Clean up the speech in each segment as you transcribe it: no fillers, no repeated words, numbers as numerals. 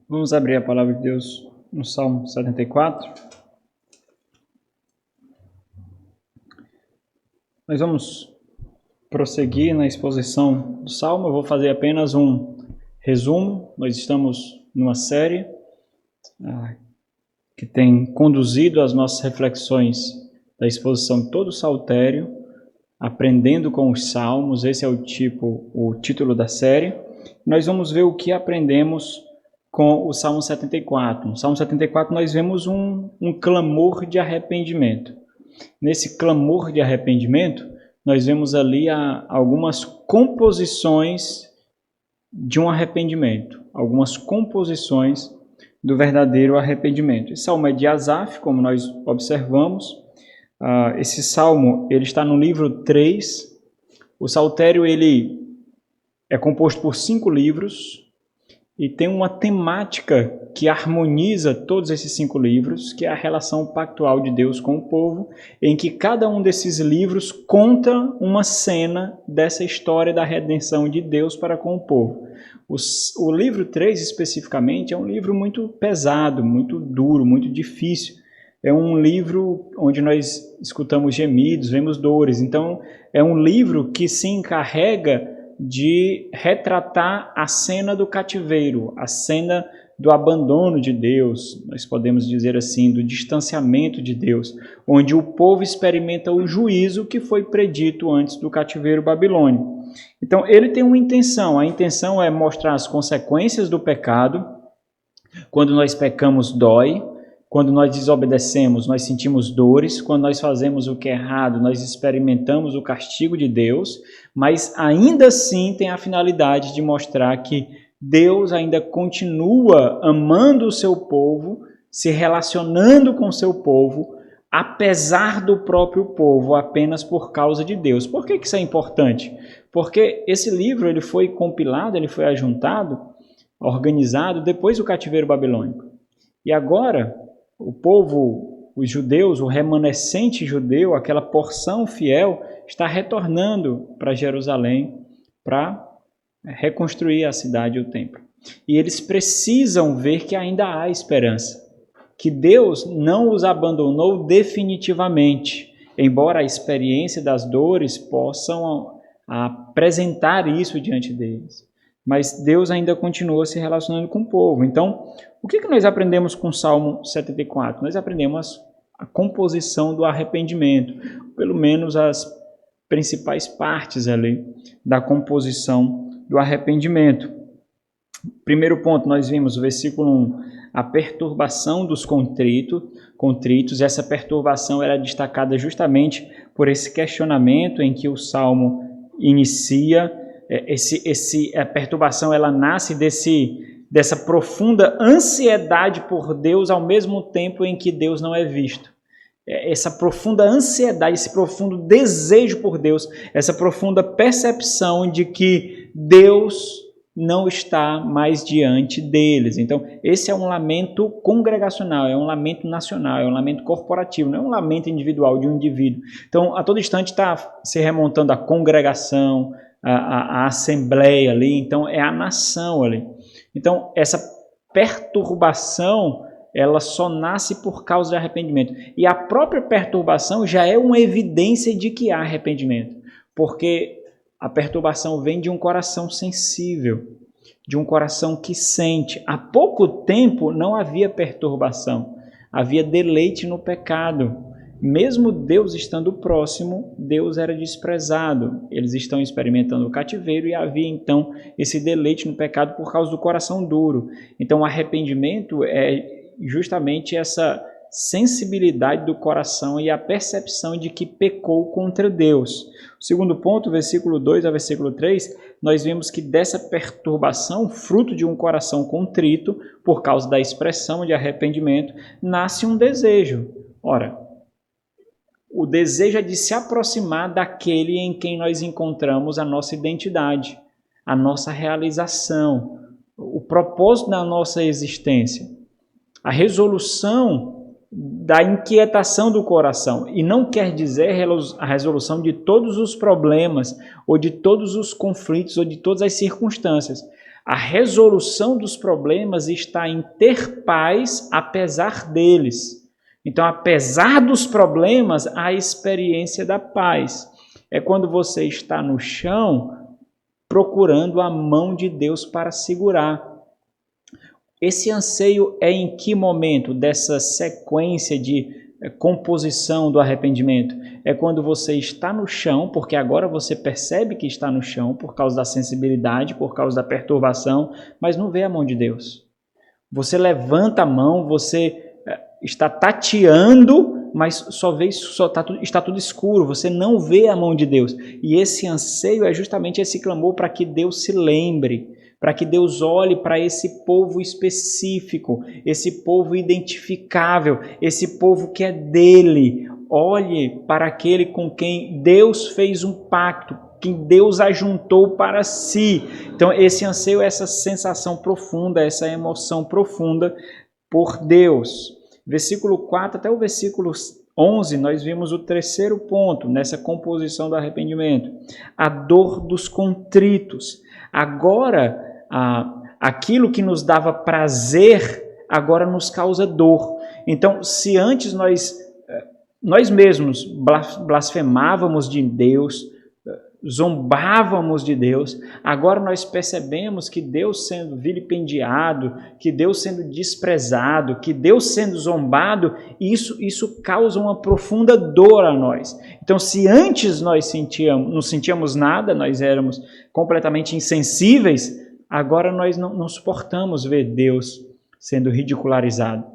Vamos abrir a palavra de Deus no Salmo 74. Nós vamos prosseguir na exposição do Salmo. Eu vou fazer apenas um resumo. Nós estamos numa série que tem conduzido as nossas reflexões da exposição de todo o Saltério, aprendendo com os Salmos. Esse é o título da série. Nós vamos ver o que aprendemos com o Salmo 74. No Salmo 74 nós vemos um clamor de arrependimento. Nesse clamor de arrependimento, nós vemos ali algumas composições de um arrependimento, algumas composições do verdadeiro arrependimento. Esse salmo é de Asaf, como nós observamos. Esse salmo ele está no livro 3. O Saltério ele é composto por 5 livros e tem uma temática que harmoniza todos esses 5 livros, que é a relação pactual de Deus com o povo, em que cada um desses livros conta uma cena dessa história da redenção de Deus para com o povo. O livro 3, especificamente, é um livro muito pesado, muito duro, muito difícil. É um livro onde nós escutamos gemidos, vemos dores. Então, é um livro que se encarrega de retratar a cena do cativeiro, a cena do abandono de Deus, nós podemos dizer assim, do distanciamento de Deus, onde o povo experimenta o juízo que foi predito antes do cativeiro babilônico. Então, ele tem uma intenção, a intenção é mostrar as consequências do pecado. Quando nós pecamos, dói. Quando nós desobedecemos, nós sentimos dores. Quando nós fazemos o que é errado, nós experimentamos o castigo de Deus. Mas ainda assim tem a finalidade de mostrar que Deus ainda continua amando o seu povo, se relacionando com o seu povo, apesar do próprio povo, apenas por causa de Deus. Por que isso é importante? Porque esse livro ele foi compilado, ele foi ajuntado, organizado depois do cativeiro babilônico. E agora o povo, os judeus, o remanescente judeu, aquela porção fiel, está retornando para Jerusalém para reconstruir a cidade e o templo. E eles precisam ver que ainda há esperança, que Deus não os abandonou definitivamente, embora a experiência das dores possam apresentar isso diante deles. Mas Deus ainda continua se relacionando com o povo. Então, o que nós aprendemos com o Salmo 74? Nós aprendemos a composição do arrependimento, pelo menos as principais partes ali da composição do arrependimento. Primeiro ponto, nós vimos o versículo 1, a perturbação dos contritos. Essa perturbação era destacada justamente por esse questionamento em que o Salmo inicia. A perturbação ela nasce dessa profunda ansiedade por Deus ao mesmo tempo em que Deus não é visto. Essa profunda ansiedade, esse profundo desejo por Deus, essa profunda percepção de que Deus não está mais diante deles. Então, esse é um lamento congregacional, é um lamento nacional, é um lamento corporativo, não é um lamento individual de um indivíduo. Então, a todo instante está se remontando a congregação, a assembleia ali, então é a nação ali. Então, essa perturbação, ela só nasce por causa de arrependimento. E a própria perturbação já é uma evidência de que há arrependimento, porque a perturbação vem de um coração sensível, de um coração que sente. Há pouco tempo não havia perturbação, havia deleite no pecado. Mesmo Deus estando próximo, Deus era desprezado. Eles estão experimentando o cativeiro e havia então esse deleite no pecado por causa do coração duro. Então o arrependimento é justamente essa sensibilidade do coração e a percepção de que pecou contra Deus. O segundo ponto, versículo 2 ao versículo 3, nós vemos que dessa perturbação, fruto de um coração contrito, por causa da expressão de arrependimento, nasce um desejo. Ora, o desejo é de se aproximar daquele em quem nós encontramos a nossa identidade, a nossa realização, o propósito da nossa existência, a resolução da inquietação do coração. E não quer dizer a resolução de todos os problemas, ou de todos os conflitos, ou de todas as circunstâncias. A resolução dos problemas está em ter paz apesar deles. Então, apesar dos problemas, há a experiência da paz. É quando você está no chão procurando a mão de Deus para segurar. Esse anseio é em que momento dessa sequência de composição do arrependimento? É quando você está no chão, porque agora você percebe que está no chão por causa da sensibilidade, por causa da perturbação, mas não vê a mão de Deus. Você levanta a mão, você está tateando, mas está tudo escuro, você não vê a mão de Deus. E esse anseio é justamente esse clamor para que Deus se lembre, para que Deus olhe para esse povo específico, esse povo identificável, esse povo que é dele. Olhe para aquele com quem Deus fez um pacto, quem Deus ajuntou para si. Então esse anseio, essa sensação profunda, essa emoção profunda por Deus. Versículo 4 até o versículo 11, nós vimos o terceiro ponto nessa composição do arrependimento. A dor dos contritos. Agora, aquilo que nos dava prazer, agora nos causa dor. Então, se antes nós mesmos blasfemávamos de Deus, zombávamos de Deus, agora nós percebemos que Deus sendo vilipendiado, que Deus sendo desprezado, que Deus sendo zombado, isso causa uma profunda dor a nós. Então, se antes nós não sentíamos nada, nós éramos completamente insensíveis, agora nós não suportamos ver Deus sendo ridicularizado,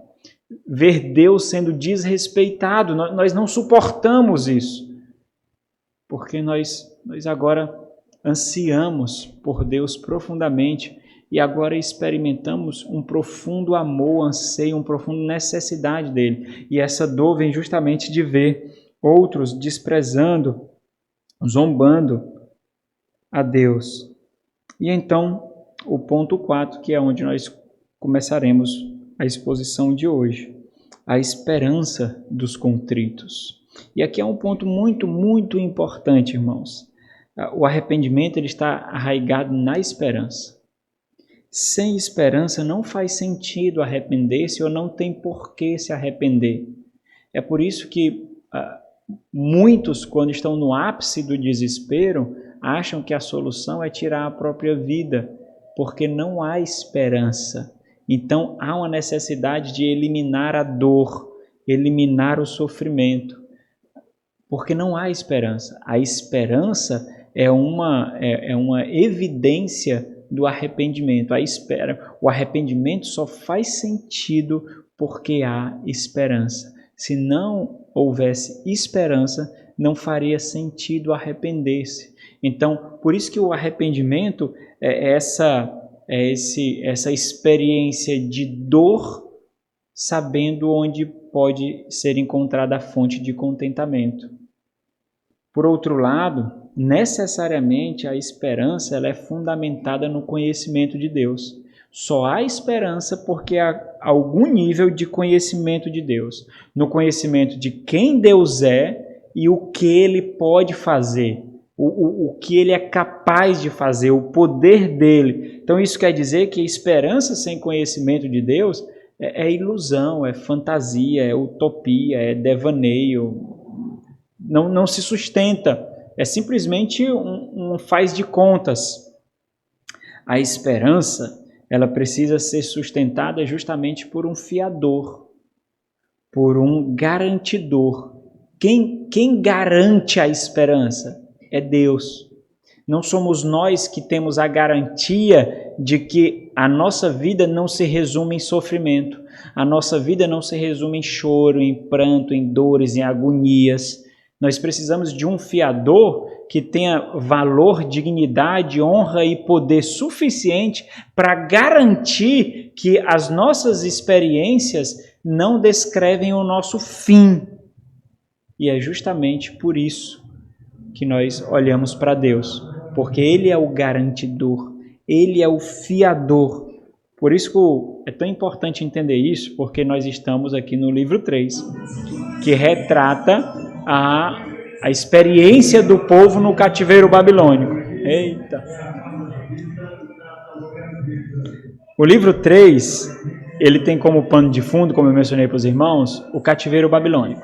ver Deus sendo desrespeitado, nós não suportamos isso, porque nós agora ansiamos por Deus profundamente e agora experimentamos um profundo amor, anseio, uma profunda necessidade dele. E essa dor vem justamente de ver outros desprezando, zombando a Deus. E então, o ponto 4, que é onde nós começaremos a exposição de hoje, a esperança dos contritos. E aqui é um ponto muito, muito importante, irmãos. O arrependimento ele está arraigado na esperança. Sem esperança não faz sentido arrepender-se ou não tem por que se arrepender. É por isso que muitos, quando estão no ápice do desespero, acham que a solução é tirar a própria vida, porque não há esperança. Então há uma necessidade de eliminar a dor, eliminar o sofrimento, porque não há esperança. A esperança é uma evidência do arrependimento. O arrependimento só faz sentido porque há esperança. Se não houvesse esperança, não faria sentido arrepender-se. Então, por isso que o arrependimento é essa experiência de dor, sabendo onde pode ser encontrada a fonte de contentamento. Por outro lado, necessariamente a esperança ela é fundamentada no conhecimento de Deus. Só há esperança porque há algum nível de conhecimento de Deus, no conhecimento de quem Deus é e o que Ele pode fazer, o que Ele é capaz de fazer, o poder dEle. Então isso quer dizer que a esperança sem conhecimento de Deus é ilusão, é fantasia, é utopia, é devaneio, não se sustenta, é simplesmente um faz de contas. A esperança, ela precisa ser sustentada justamente por um fiador, por um garantidor. Quem garante a esperança? É Deus. Não somos nós que temos a garantia de que a nossa vida não se resume em sofrimento, a nossa vida não se resume em choro, em pranto, em dores, em agonias. Nós precisamos de um fiador que tenha valor, dignidade, honra e poder suficiente para garantir que as nossas experiências não descrevem o nosso fim. E é justamente por isso que nós olhamos para Deus, porque Ele é o garantidor, Ele é o fiador. Por isso que é tão importante entender isso, porque nós estamos aqui no livro 3, que retrata a experiência do povo no cativeiro babilônico. Eita! O livro 3, ele tem como pano de fundo, como eu mencionei para os irmãos, o cativeiro babilônico.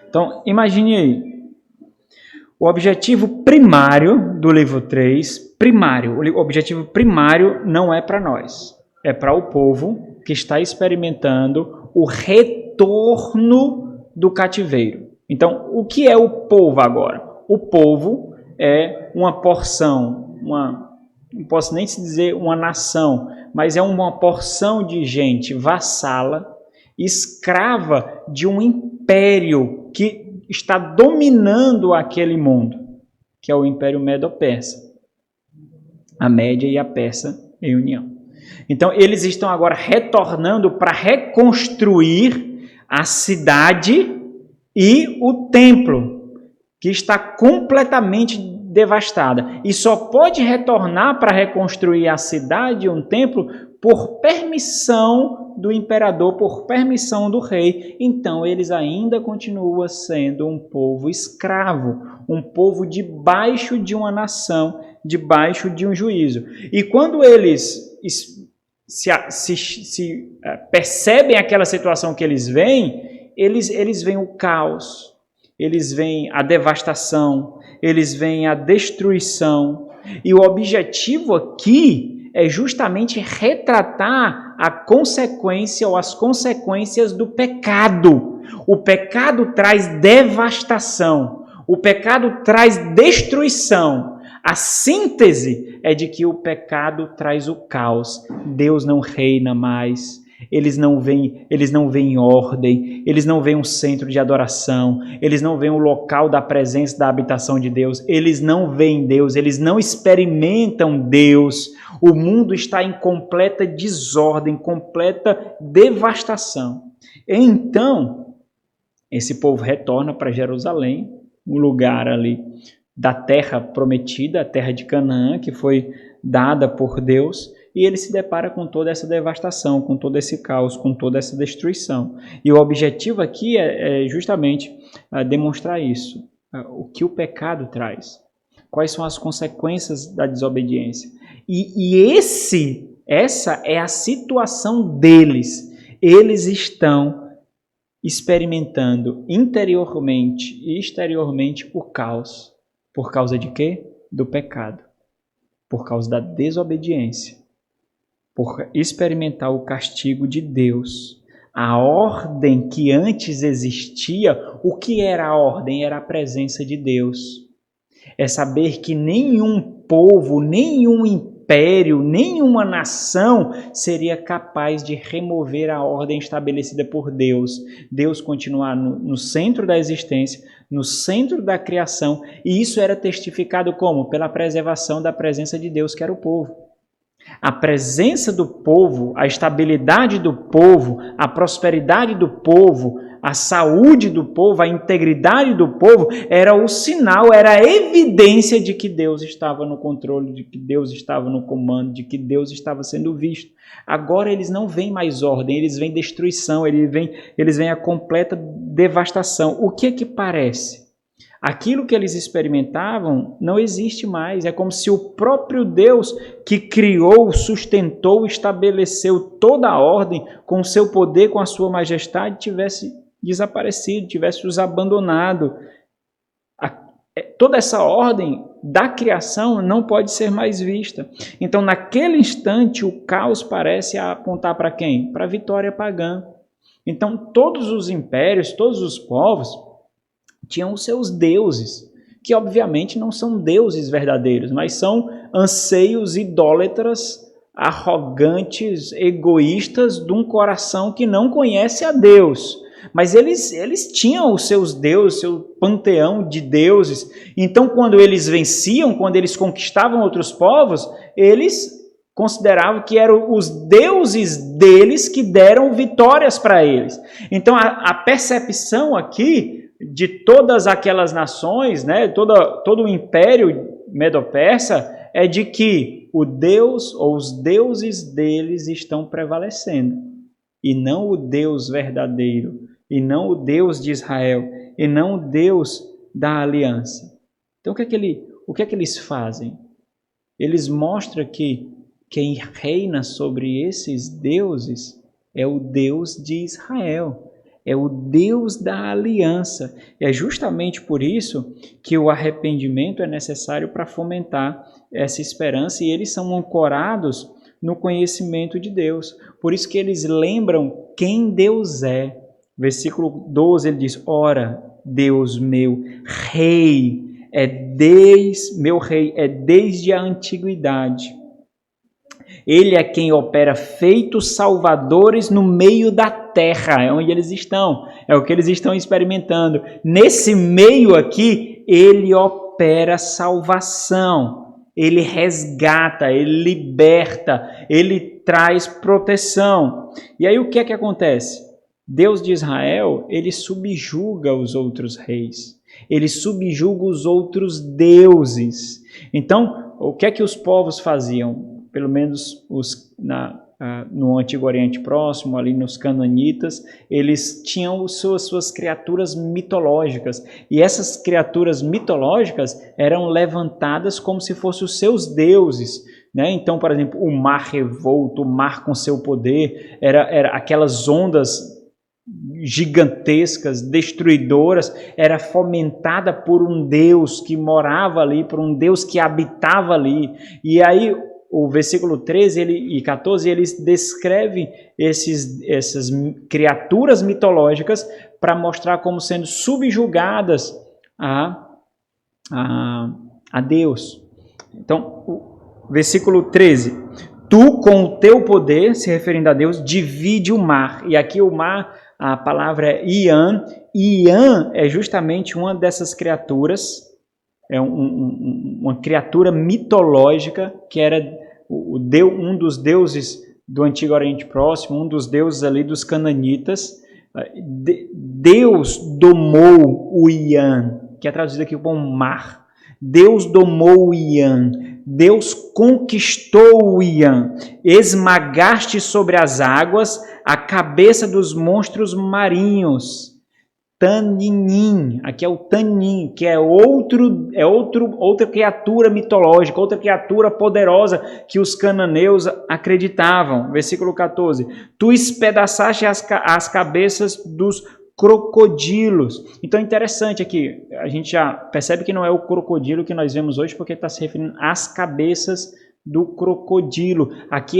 Então, imagine aí, o objetivo primário do livro 3, o objetivo primário não é para nós, é para o povo que está experimentando o retorno do cativeiro. Então, o que é o povo agora? O povo é uma porção, não posso nem se dizer uma nação, mas é uma porção de gente vassala, escrava de um império que está dominando aquele mundo, que é o Império Medo-Persa. A Média e a Persa em união. Então, eles estão agora retornando para reconstruir a cidade e o templo, que está completamente devastada. E só pode retornar para reconstruir a cidade e um templo por permissão do imperador, por permissão do rei. Então, eles ainda continuam sendo um povo escravo, um povo debaixo de uma nação, debaixo de um juízo. E quando eles se percebem aquela situação que eles veem, eles veem o caos, eles veem a devastação, eles veem a destruição. E o objetivo aqui é justamente retratar a consequência ou as consequências do pecado. O pecado traz devastação, o pecado traz destruição. A síntese é de que o pecado traz o caos. Deus não reina mais. Eles não veem ordem, eles não veem um centro de adoração, eles não veem o local da presença, da habitação de Deus, eles não veem Deus, eles não experimentam Deus. O mundo está em completa desordem, completa devastação. Então, esse povo retorna para Jerusalém, um lugar ali da terra prometida, a terra de Canaã, que foi dada por Deus, e ele se depara com toda essa devastação, com todo esse caos, com toda essa destruição. E o objetivo aqui é justamente demonstrar isso, o que o pecado traz, quais são as consequências da desobediência. E essa é a situação deles. Eles estão experimentando interiormente e exteriormente o caos. Por causa de quê? Do pecado. Por causa da desobediência. Por experimentar o castigo de Deus. A ordem que antes existia, o que era a ordem? Era a presença de Deus. É saber que nenhum povo, nenhum império, nenhuma nação seria capaz de remover a ordem estabelecida por Deus. Deus continuar no centro da existência, no centro da criação, e isso era testificado como? Pela preservação da presença de Deus, que era o povo. A presença do povo, a estabilidade do povo, a prosperidade do povo, a saúde do povo, a integridade do povo, era o sinal, era a evidência de que Deus estava no controle, de que Deus estava no comando, de que Deus estava sendo visto. Agora eles não veem mais ordem, eles veem destruição, eles veem a completa devastação. O que é que parece? Aquilo que eles experimentavam não existe mais. É como se o próprio Deus que criou, sustentou, estabeleceu toda a ordem com o seu poder, com a sua majestade, tivesse desaparecido, tivesse os abandonado. Toda essa ordem da criação não pode ser mais vista. Então, naquele instante, o caos parece apontar para quem? Para a vitória pagã. Então, todos os impérios, todos os povos tinham os seus deuses, que obviamente não são deuses verdadeiros, mas são anseios idólatras, arrogantes, egoístas de um coração que não conhece a Deus. Mas eles tinham os seus deuses, seu panteão de deuses. Então, quando eles venciam, quando eles conquistavam outros povos, eles consideravam que eram os deuses deles que deram vitórias para eles. Então, a percepção aqui de todas aquelas nações, né, todo o império medo-persa, é de que o Deus ou os deuses deles estão prevalecendo, e não o Deus verdadeiro, e não o Deus de Israel, e não o Deus da aliança. Então, o que é que eles fazem? Eles mostram que quem reina sobre esses deuses é o Deus de Israel, é o Deus da aliança. É justamente por isso que o arrependimento é necessário para fomentar essa esperança, e eles são ancorados no conhecimento de Deus. Por isso que eles lembram quem Deus é. Versículo 12 ele diz: ora, Deus meu rei, meu rei é desde a antiguidade. Ele é quem opera feitos salvadores no meio da terra, é onde eles estão, é o que eles estão experimentando. Nesse meio aqui, ele opera salvação, ele resgata, ele liberta, ele traz proteção. E aí o que é que acontece? Deus de Israel, ele subjuga os outros reis, ele subjuga os outros deuses. Então, o que é que os povos faziam? Pelo menos no Antigo Oriente Próximo, ali nos Cananitas, eles tinham suas criaturas mitológicas. E essas criaturas mitológicas eram levantadas como se fossem os seus deuses. Né? Então, por exemplo, o mar revolto, o mar com seu poder, era aquelas ondas gigantescas, destruidoras, era fomentada por um Deus que morava ali, por um Deus que habitava ali. E aí o versículo 13 e 14, eles descrevem essas criaturas mitológicas para mostrar como sendo subjugadas a Deus. Então, o versículo 13: tu com o teu poder, se referindo a Deus, divide o mar. E aqui o mar, a palavra é Ian. Ian é justamente uma dessas criaturas, é uma criatura mitológica que era um dos deuses do Antigo Oriente Próximo, um dos deuses ali dos Cananitas. Deus domou o Ian, que é traduzido aqui como mar. Deus domou o Ian, Deus conquistou o Ian, esmagaste sobre as águas a cabeça dos monstros marinhos. Taninim, aqui é o Tanin, que é outra criatura mitológica, outra criatura poderosa que os cananeus acreditavam. Versículo 14: tu espedaçaste as cabeças dos crocodilos. Então é interessante aqui, a gente já percebe que não é o crocodilo que nós vemos hoje, porque está se referindo às cabeças do crocodilo. Aqui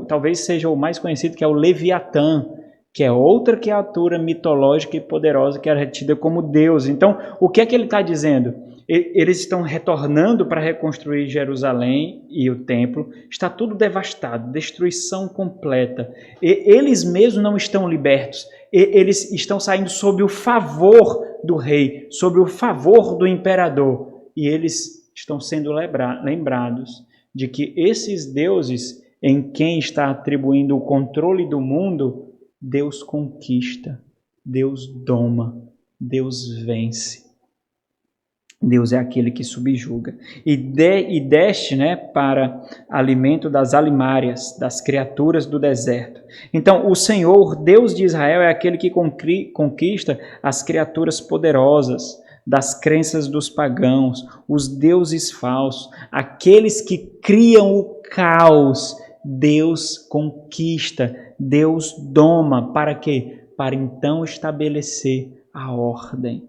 talvez seja o mais conhecido, que é o Leviatã, que é outra criatura mitológica e poderosa que era tida como Deus. Então, o que é que ele está dizendo? Eles estão retornando para reconstruir Jerusalém e o templo. Está tudo devastado, destruição completa. Eles mesmos não estão libertos. Eles estão saindo sob o favor do rei, sob o favor do imperador. E eles estão sendo lembrados de que esses deuses em quem está atribuindo o controle do mundo, Deus conquista, Deus doma, Deus vence. Deus é aquele que subjuga. E deste, para alimento das alimárias, das criaturas do deserto. Então, o Senhor, Deus de Israel, é aquele que conquista as criaturas poderosas das crenças dos pagãos, os deuses falsos, aqueles que criam o caos. Deus conquista, Deus doma. Para quê? Para então estabelecer a ordem.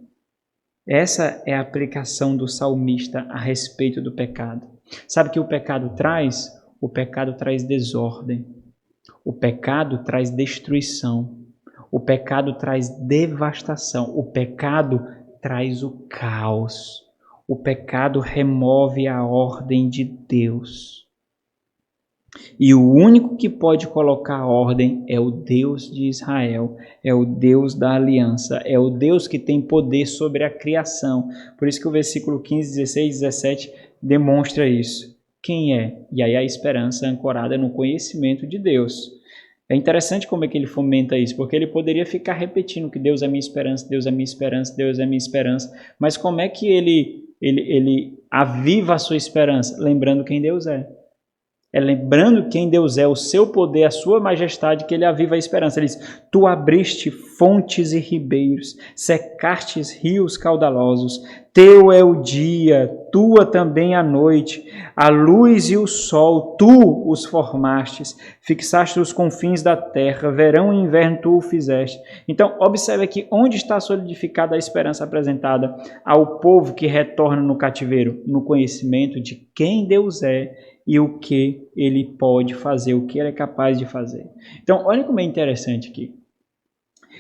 Essa é a aplicação do salmista a respeito do pecado. Sabe o que o pecado traz? O pecado traz desordem. O pecado traz destruição. O pecado traz devastação. O pecado traz o caos. O pecado remove a ordem de Deus. E o único que pode colocar ordem é o Deus de Israel, é o Deus da aliança, é o Deus que tem poder sobre a criação. Por isso que o versículo 15, 16 e 17 demonstra isso. Quem é? E aí a esperança é ancorada no conhecimento de Deus. É interessante como é que ele fomenta isso, porque ele poderia ficar repetindo que Deus é minha esperança, Deus é minha esperança, Deus é minha esperança. Mas como é que ele aviva a sua esperança? Lembrando quem Deus é. É lembrando quem Deus é, o seu poder, a sua majestade, que ele aviva a esperança. Ele diz, tu abriste fontes e ribeiros, secastes rios caudalosos. Teu é o dia, tua também a noite. A luz e o sol, tu os formastes. Fixaste os confins da terra, verão e inverno tu o fizeste. Então, observe aqui onde está solidificada a esperança apresentada ao povo que retorna no cativeiro, no conhecimento de quem Deus é e o que ele pode fazer, o que ele é capaz de fazer. Então, olha como é interessante aqui.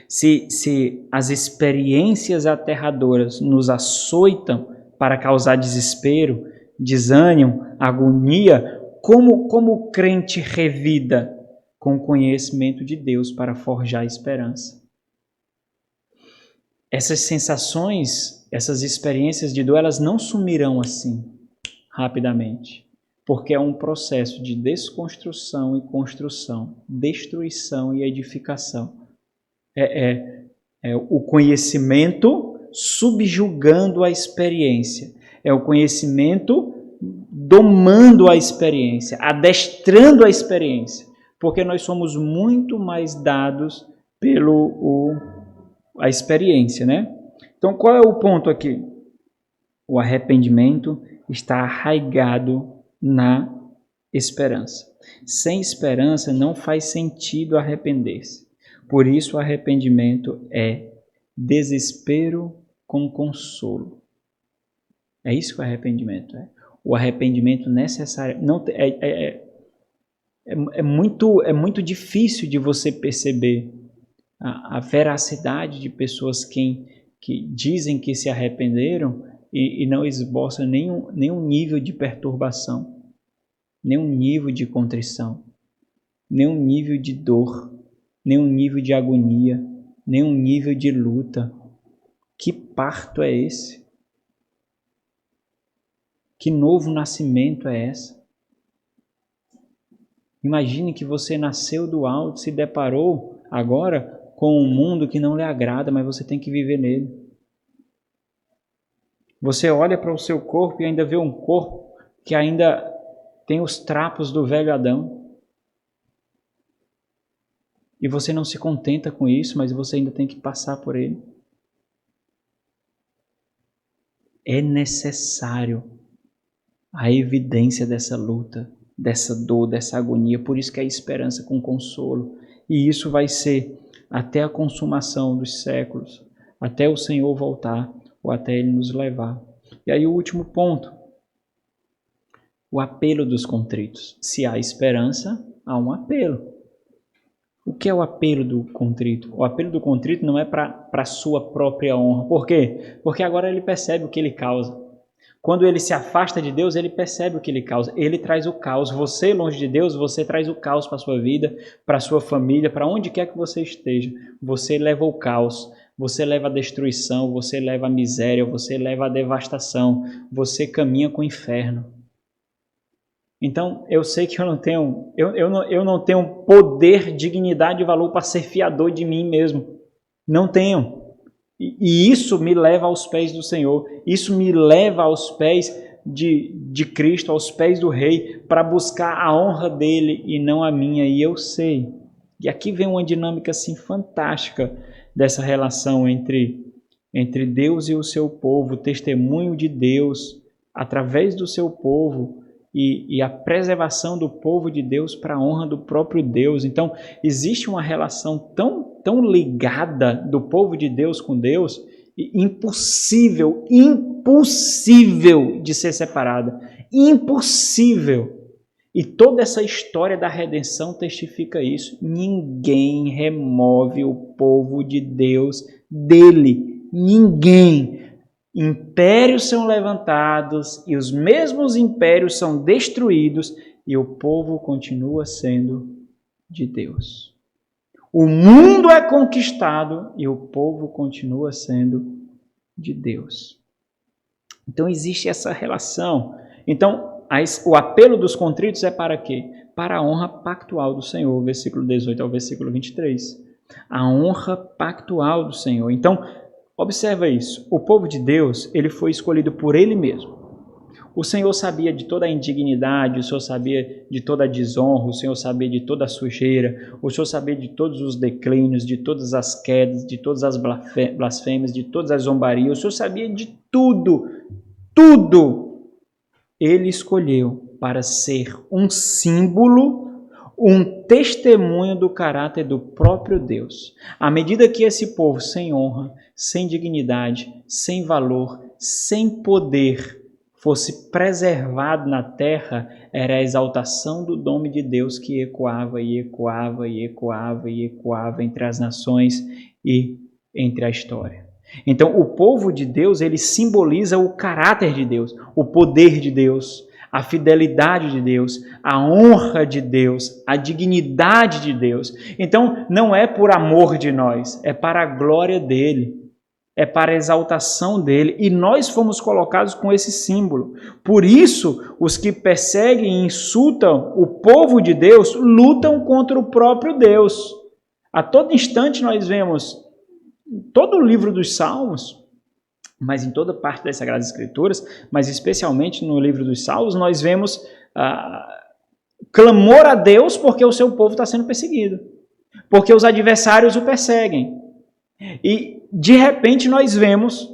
Se as experiências aterradoras nos açoitam para causar desespero, desânimo, agonia, como o crente revida com o conhecimento de Deus para forjar esperança? Essas sensações, essas experiências de dor, elas não sumirão assim, rapidamente, porque é um processo de desconstrução e construção, destruição e edificação. É o conhecimento subjugando a experiência, é o conhecimento domando a experiência, adestrando a experiência, porque nós somos muito mais dados a experiência, né? Então, qual é o ponto aqui? O arrependimento está arraigado na esperança. Sem esperança não faz sentido arrepender-se. Por isso, o arrependimento é desespero com consolo. É isso que o arrependimento é. O arrependimento necessário não é muito difícil de você perceber a veracidade de pessoas que dizem que se arrependeram e não esboçam nenhum nível de perturbação, nenhum nível de contrição, nenhum nível de dor, nenhum nível de agonia, nenhum nível de luta. Que parto é esse? Que novo nascimento é esse? Imagine que você nasceu do alto, se deparou agora com um mundo que não lhe agrada, mas você tem que viver nele. Você olha para o seu corpo e ainda vê um corpo que ainda tem os trapos do velho Adão. E você não se contenta com isso, mas você ainda tem que passar por ele. É necessário a evidência dessa luta, dessa dor, dessa agonia. Por isso que é esperança com consolo. E isso vai ser até a consumação dos séculos, até o Senhor voltar ou até Ele nos levar. E aí o último ponto, o apelo dos contritos. Se há esperança, há um apelo. O que é o apelo do contrito? O apelo do contrito não é para a sua própria honra. Por quê? Porque agora ele percebe o que ele causa. Quando ele se afasta de Deus, ele percebe o que ele causa. Ele traz o caos. Você, longe de Deus, você traz o caos para a sua vida, para a sua família, para onde quer que você esteja. Você leva o caos, você leva a destruição, você leva a miséria, você leva a devastação. Você caminha com o inferno. Então, eu sei que eu não tenho poder, dignidade e valor para ser fiador de mim mesmo. Não tenho. E isso me leva aos pés do Senhor. Isso me leva aos pés de Cristo, aos pés do Rei, para buscar a honra dele e não a minha. E eu sei. E aqui vem uma dinâmica assim fantástica dessa relação entre Deus e o seu povo, o testemunho de Deus através do seu povo e a preservação do povo de Deus para a honra do próprio Deus. Então, existe uma relação tão ligada do povo de Deus com Deus, impossível de ser separada. Impossível. E toda essa história da redenção testifica isso. Ninguém remove o povo de Deus dele. Ninguém. Impérios são levantados e os mesmos impérios são destruídos e o povo continua sendo de Deus. O mundo é conquistado e o povo continua sendo de Deus. Então existe essa relação. Então o apelo dos contritos é para quê? Para a honra pactual do Senhor, versículo 18 ao versículo 23. A honra pactual do Senhor. Então, observa isso. O povo de Deus, ele foi escolhido por ele mesmo. O Senhor sabia de toda a indignidade, o Senhor sabia de toda a desonra, o Senhor sabia de toda a sujeira, o Senhor sabia de todos os declínios, de todas as quedas, de todas as blasfêmias, de todas as zombarias, o Senhor sabia de tudo, tudo. Ele escolheu para ser um símbolo, um testemunho do caráter do próprio Deus. À medida que esse povo sem honra, sem dignidade, sem valor, sem poder, fosse preservado na terra, era a exaltação do nome de Deus que ecoava e ecoava e ecoava e ecoava entre as nações e entre a história. Então, o povo de Deus, ele simboliza o caráter de Deus, o poder de Deus, a fidelidade de Deus, a honra de Deus, a dignidade de Deus. Então, não é por amor de nós, é para a glória dele. É para a exaltação dele, e nós fomos colocados com esse símbolo. Por isso, os que perseguem e insultam o povo de Deus lutam contra o próprio Deus. A todo instante nós vemos, em todo o livro dos Salmos, mas em toda parte das Sagradas Escrituras, mas especialmente no livro dos Salmos, nós vemos clamor a Deus porque o seu povo está sendo perseguido, porque os adversários o perseguem. E de repente nós vemos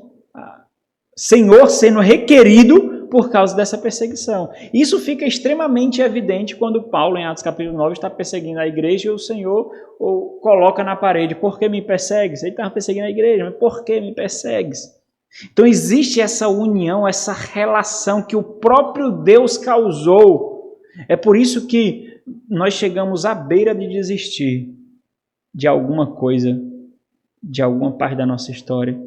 Senhor sendo requerido por causa dessa perseguição. Isso fica extremamente evidente quando Paulo, em Atos capítulo 9, está perseguindo a igreja e o Senhor o coloca na parede. Por que me persegues? Ele estava perseguindo a igreja, mas por que me persegues? Então existe essa união, essa relação que o próprio Deus causou. É por isso que nós chegamos à beira de desistir de alguma coisa, de alguma parte da nossa história,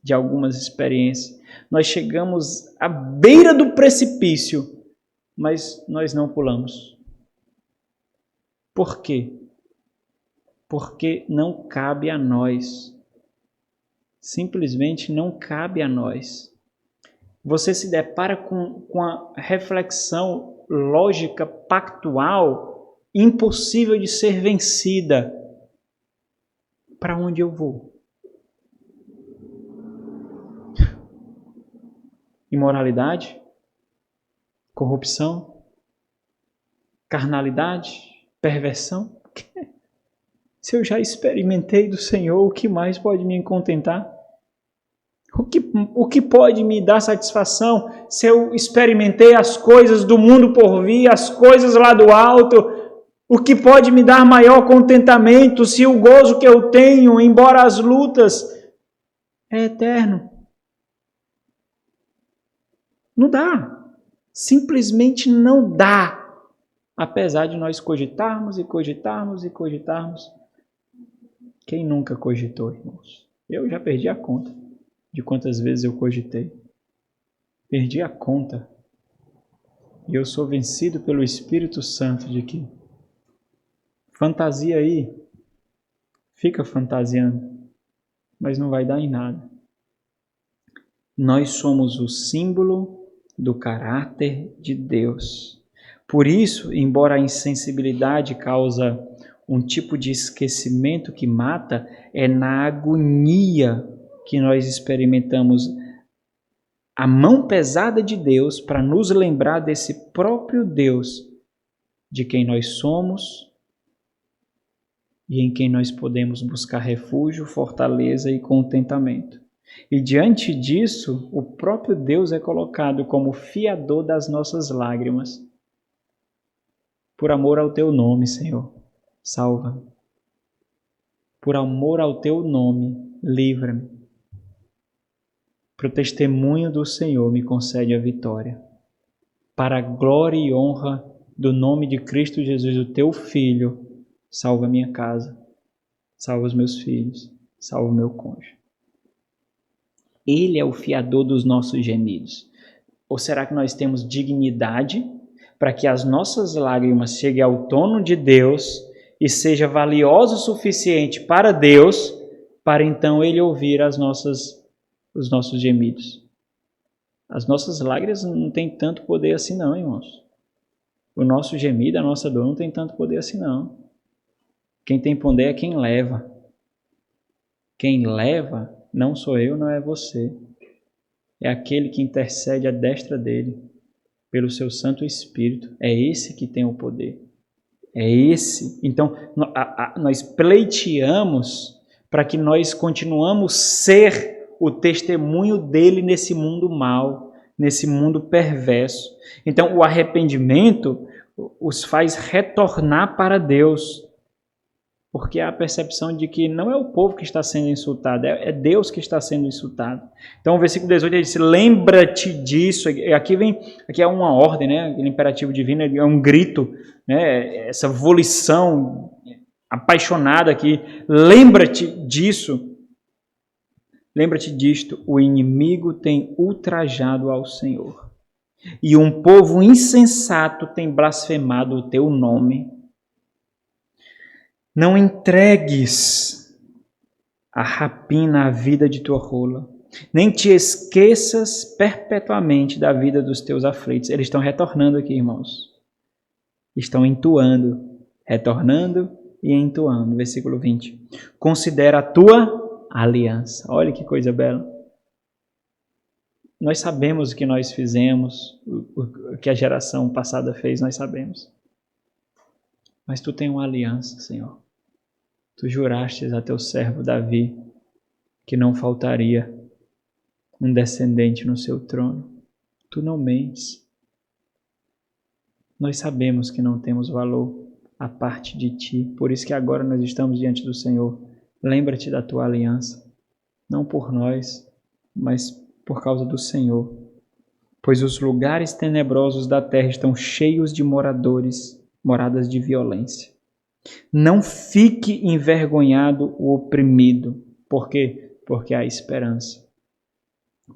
de algumas experiências. Nós chegamos à beira do precipício, mas nós não pulamos. Por quê? Porque não cabe a nós. Simplesmente não cabe a nós. Você se depara com a reflexão lógica, pactual, impossível de ser vencida. Para onde eu vou? Imoralidade? Corrupção? Carnalidade? Perversão? Se eu já experimentei do Senhor, o que mais pode me contentar? O que pode me dar satisfação se eu experimentei as coisas do mundo por vir, as coisas lá do alto? O que pode me dar maior contentamento se o gozo que eu tenho, embora as lutas, é eterno? Não dá. Simplesmente não dá. Apesar de nós cogitarmos e cogitarmos e cogitarmos. Quem nunca cogitou, irmãos? Eu já perdi a conta de quantas vezes eu cogitei. Perdi a conta. E eu sou vencido pelo Espírito Santo de que fantasia aí, fica fantasiando, mas não vai dar em nada. Nós somos o símbolo do caráter de Deus. Por isso, embora a insensibilidade causa um tipo de esquecimento que mata, é na agonia que nós experimentamos a mão pesada de Deus para nos lembrar desse próprio Deus de quem nós somos e em quem nós podemos buscar refúgio, fortaleza e contentamento. E diante disso, o próprio Deus é colocado como fiador das nossas lágrimas. Por amor ao teu nome, Senhor, salva-me. Por amor ao teu nome, livra-me. Para o testemunho do Senhor, me concede a vitória. Para a glória e honra do nome de Cristo Jesus, o teu Filho, salva a minha casa, salva os meus filhos, salva o meu cônjuge. Ele é o fiador dos nossos gemidos. Ou será que nós temos dignidade para que as nossas lágrimas cheguem ao trono de Deus e seja valioso o suficiente para Deus, para então Ele ouvir os nossos gemidos? As nossas lágrimas não têm tanto poder assim não, irmãos. O nosso gemido, a nossa dor não tem tanto poder assim não. Quem tem poder é quem leva. Quem leva não sou eu, não é você. É aquele que intercede à destra dele. pelo seu Santo Espírito. É esse que tem o poder. É esse. Então, nós pleiteamos para que nós continuamos ser o testemunho dele nesse mundo mau, nesse mundo perverso. Então, o arrependimento os faz retornar para Deus, porque há a percepção de que não é o povo que está sendo insultado, é Deus que está sendo insultado. Então, o versículo 18 ele diz: lembra-te disso. Aqui é uma ordem, né? Aquele imperativo divino é um grito, né? Essa volição apaixonada aqui. Lembra-te disso. Lembra-te disto: o inimigo tem ultrajado ao Senhor, e um povo insensato tem blasfemado o teu nome. Não entregues a rapina à vida de tua rola, nem te esqueças perpetuamente da vida dos teus aflitos. Eles estão retornando aqui, irmãos. Estão entoando, retornando e entoando. Versículo 20. Considera a tua aliança. Olha que coisa bela. Nós sabemos o que nós fizemos, o que a geração passada fez, nós sabemos. Mas tu tens uma aliança, Senhor. Tu jurastes a teu servo Davi que não faltaria um descendente no seu trono. Tu não mentes. Nós sabemos que não temos valor a parte de ti, por isso que agora nós estamos diante do Senhor. Lembra-te da tua aliança, não por nós, mas por causa do Senhor. Pois os lugares tenebrosos da terra estão cheios de moradas de violência. Não fique envergonhado o oprimido. Por quê? Porque há esperança.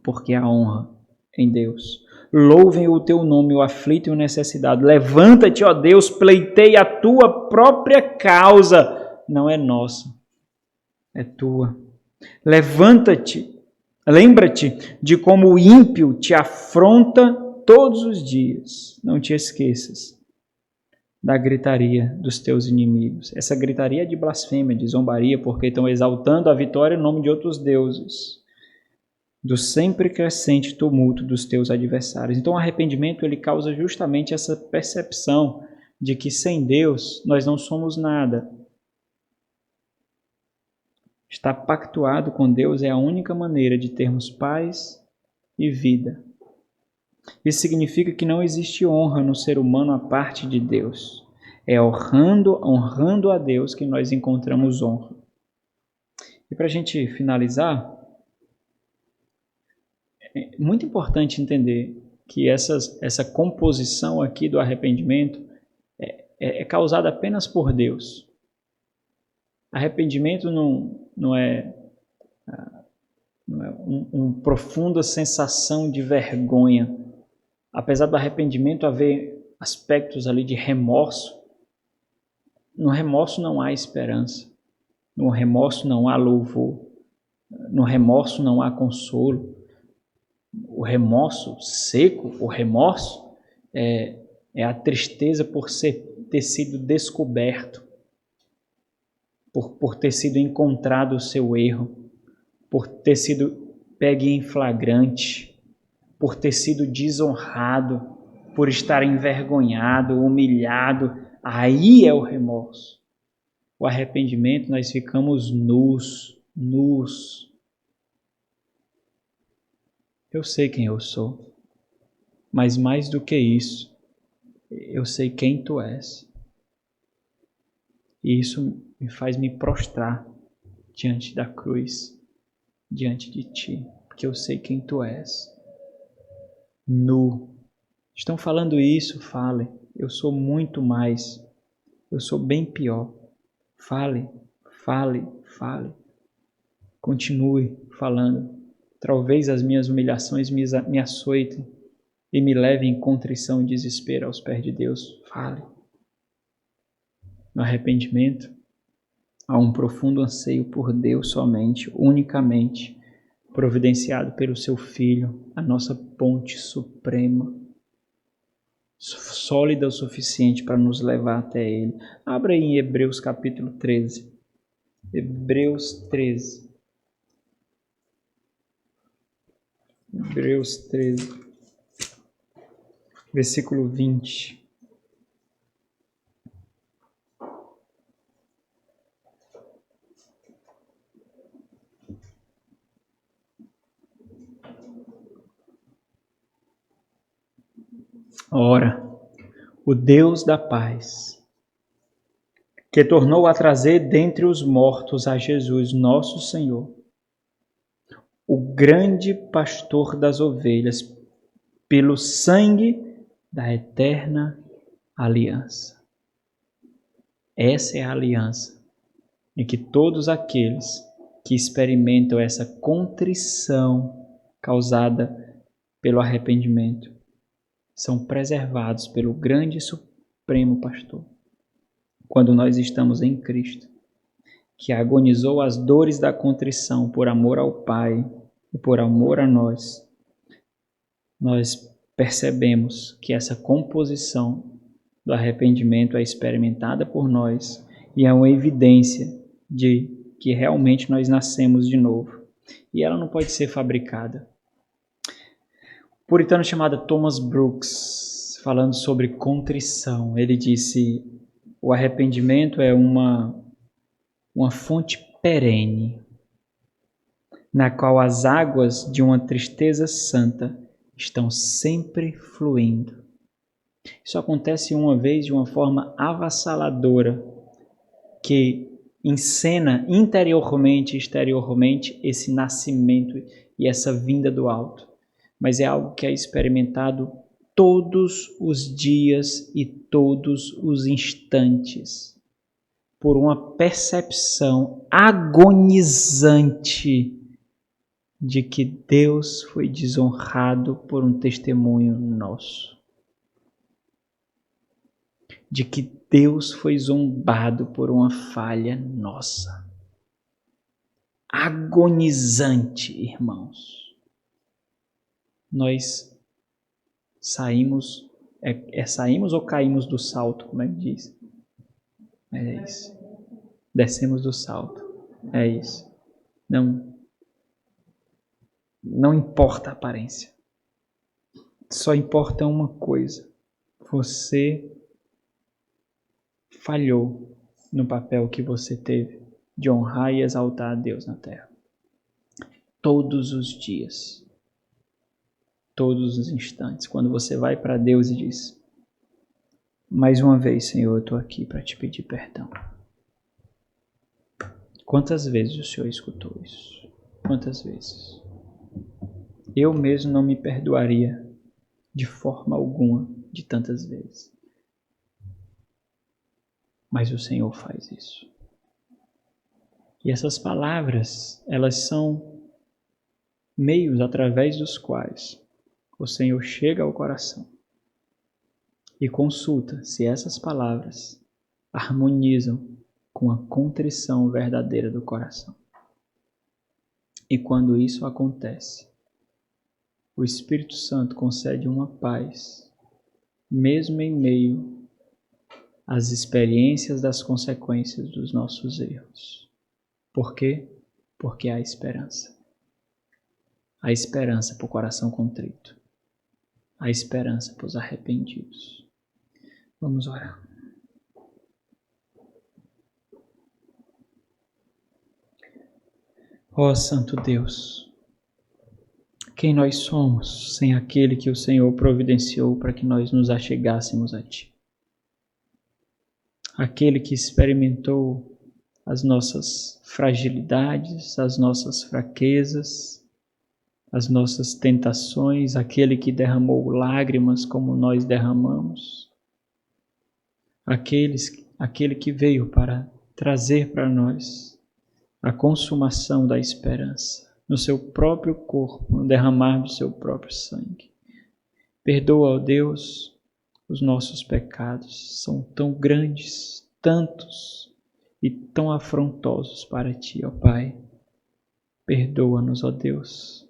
Porque há honra em Deus. Louvem o teu nome, o aflito e o necessitado. Levanta-te, ó Deus, pleiteia a tua própria causa. Não é nossa, é tua. Levanta-te, lembra-te de como o ímpio te afronta todos os dias. Não te esqueças da gritaria dos teus inimigos. Essa gritaria é de blasfêmia, de zombaria, porque estão exaltando a vitória em nome de outros deuses, do sempre crescente tumulto dos teus adversários. Então o arrependimento ele causa justamente essa percepção de que sem Deus nós não somos nada. Estar pactuado com Deus é a única maneira de termos paz e vida. Isso significa que não existe honra no ser humano à parte de Deus. É honrando a Deus que nós encontramos honra. E para a gente finalizar, é muito importante entender que essa composição aqui do arrependimento é causada apenas por Deus. Arrependimento não é uma profunda sensação de vergonha. Apesar do arrependimento haver aspectos ali de remorso, no remorso não há esperança, no remorso não há louvor, no remorso não há consolo. O remorso seco, o remorso é a tristeza por ter sido descoberto, por ter sido encontrado o seu erro, por ter sido pego em flagrante, por ter sido desonrado, por estar envergonhado, humilhado. Aí é o remorso. O arrependimento, nós ficamos nus. Eu sei quem eu sou, mas mais do que isso, eu sei quem tu és. E isso me faz me prostrar diante da cruz, diante de ti, porque eu sei quem tu és. Nu. Estão falando isso? Fale. Eu sou muito mais. Eu sou bem pior. Fale. Continue falando. Talvez as minhas humilhações me açoitem e me levem em contrição e desespero aos pés de Deus. Fale. No arrependimento, há um profundo anseio por Deus somente, unicamente, providenciado pelo seu Filho, a nossa ponte suprema, sólida o suficiente para nos levar até Ele. Abra aí em Hebreus capítulo 13. Hebreus 13. versículo 20. Ora, o Deus da paz, que tornou a trazer dentre os mortos a Jesus, nosso Senhor, o grande pastor das ovelhas, pelo sangue da eterna aliança. Essa é a aliança em que todos aqueles que experimentam essa contrição causada pelo arrependimento são preservados pelo grande e supremo pastor. Quando nós estamos em Cristo, que agonizou as dores da contrição por amor ao Pai e por amor a nós percebemos que essa composição do arrependimento é experimentada por nós e é uma evidência de que realmente nós nascemos de novo. E ela não pode ser fabricada. O puritano chamado Thomas Brooks, falando sobre contrição, ele disse: o arrependimento é uma fonte perene, na qual as águas de uma tristeza santa estão sempre fluindo. Isso acontece uma vez de uma forma avassaladora, que encena interiormente e exteriormente esse nascimento e essa vinda do alto. Mas é algo que é experimentado todos os dias e todos os instantes, por uma percepção agonizante de que Deus foi desonrado por um testemunho nosso. De que Deus foi zombado por uma falha nossa. Agonizante, irmãos. Nós saímos ou caímos do salto, como é que diz? É isso. Descemos do salto. É isso. Não importa a aparência. Só importa uma coisa. Você falhou no papel que você teve de honrar e exaltar a Deus na terra. Todos os dias. Todos os instantes. Quando você vai para Deus e diz: mais uma vez, Senhor, eu estou aqui para te pedir perdão. Quantas vezes o Senhor escutou isso? Quantas vezes? Eu mesmo não me perdoaria de forma alguma de tantas vezes. Mas o Senhor faz isso. E essas palavras, elas são meios através dos quais o Senhor chega ao coração e consulta se essas palavras harmonizam com a contrição verdadeira do coração. E quando isso acontece, o Espírito Santo concede uma paz, mesmo em meio às experiências das consequências dos nossos erros. Por quê? Porque há esperança. Há esperança para o coração contrito. Há esperança para os arrependidos. Vamos orar. Ó Santo Deus, quem nós somos sem aquele que o Senhor providenciou para que nós nos achegássemos a Ti? Aquele que experimentou as nossas fragilidades, as nossas fraquezas, as nossas tentações, aquele que derramou lágrimas como nós derramamos, aquele que veio para trazer para nós a consumação da esperança, no seu próprio corpo, no derramar do seu próprio sangue. Perdoa, ó Deus, os nossos pecados, são tão grandes, tantos e tão afrontosos para Ti, ó Pai. Perdoa-nos, ó Deus,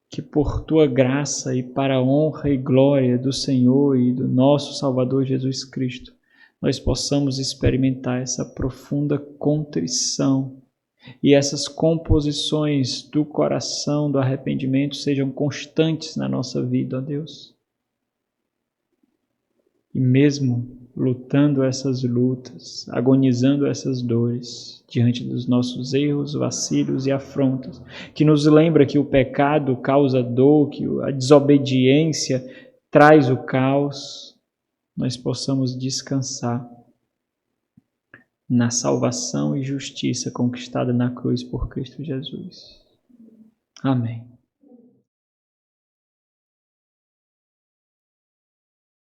que por Tua graça e para a honra e glória do Senhor e do nosso Salvador Jesus Cristo, nós possamos experimentar essa profunda contrição e essas composições do coração, do arrependimento, sejam constantes na nossa vida, ó Deus. E mesmo lutando essas lutas, agonizando essas dores, diante dos nossos erros, vacilos e afrontas, que nos lembra que o pecado causa dor, que a desobediência traz o caos, nós possamos descansar na salvação e justiça conquistada na cruz por Cristo Jesus. Amém.